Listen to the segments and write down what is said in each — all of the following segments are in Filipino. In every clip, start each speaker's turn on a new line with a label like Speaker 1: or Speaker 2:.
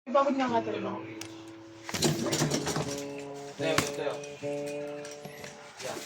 Speaker 1: Ipagod nga nga tayo.
Speaker 2: Tayo. Yan.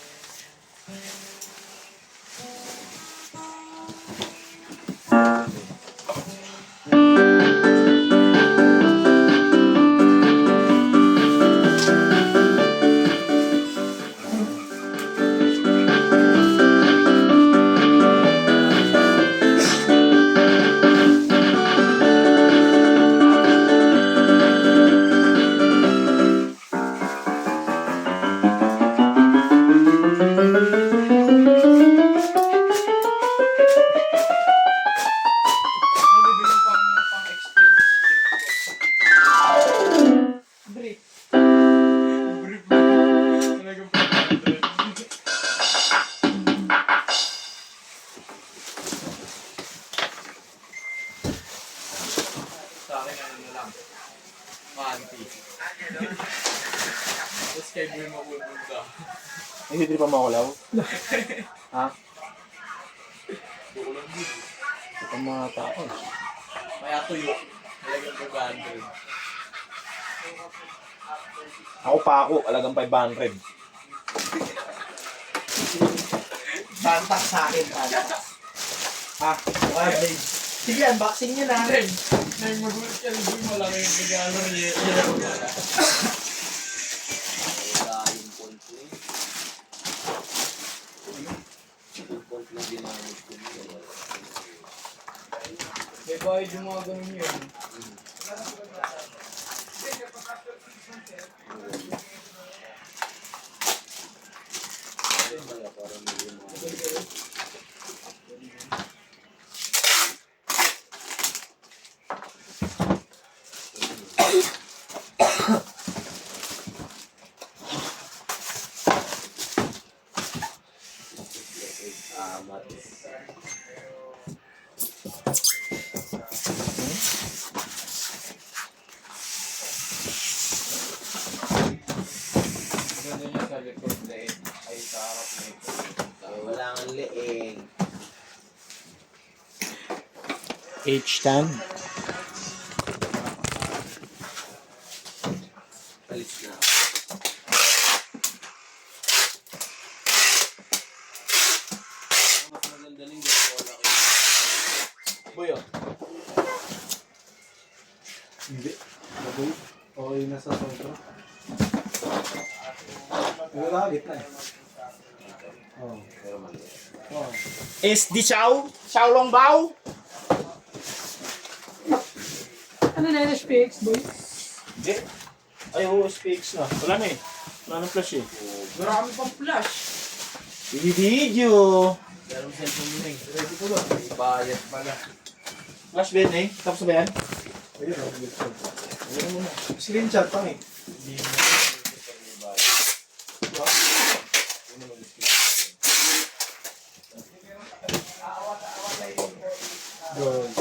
Speaker 2: Sa akin, ano na lang. Manti. Tapos kay Boy mapupunta.
Speaker 3: Hindi pa makulaw? Ha?
Speaker 2: Bukulang din.
Speaker 3: Ito mga tao.
Speaker 2: Kaya tuyo. Talagang 200.
Speaker 3: Ako pa ako, alagang 500.
Speaker 1: Bantak sa akin, bantak. Ha? Okay. Sige, unboxing nyo na.
Speaker 2: Nang magulat ka rin, Boy, malaki yung regalo niya.
Speaker 4: Wala yung point ko eh. Yung point na ginamit ko niya.
Speaker 2: May bayad yung mga ganun yun.
Speaker 4: Kaya parang may yung mga... Amat.
Speaker 2: Ganda niya sa likod na ay sa harap na ito.
Speaker 4: Wala nga leeg.
Speaker 3: H10.
Speaker 4: Alis na. Mas maganda rin yung wala kayo.
Speaker 2: Boy, oh.
Speaker 5: Hindi. Baboy. O yung nasa sentro. Wala, gitna eh. Oo.
Speaker 4: Pero mali.
Speaker 5: Oo.
Speaker 3: SD Chow? Chow Long Bao?
Speaker 1: Ano na yung speaks, boy?
Speaker 3: Hindi. Ay, oo, speaks na. Wala na eh. Wala na flash eh.
Speaker 1: Marami pang flash.
Speaker 3: Video.
Speaker 2: Pero ang cellphone mo rin.
Speaker 5: Ready ko ba?
Speaker 2: May bayad pala.
Speaker 3: Flash ba yun eh? Tapos na ba yan?
Speaker 5: Ayun, oh, gusto. Ayun mo na. Screenshot pa eh.
Speaker 2: Hindi mo may bayad.
Speaker 5: Good.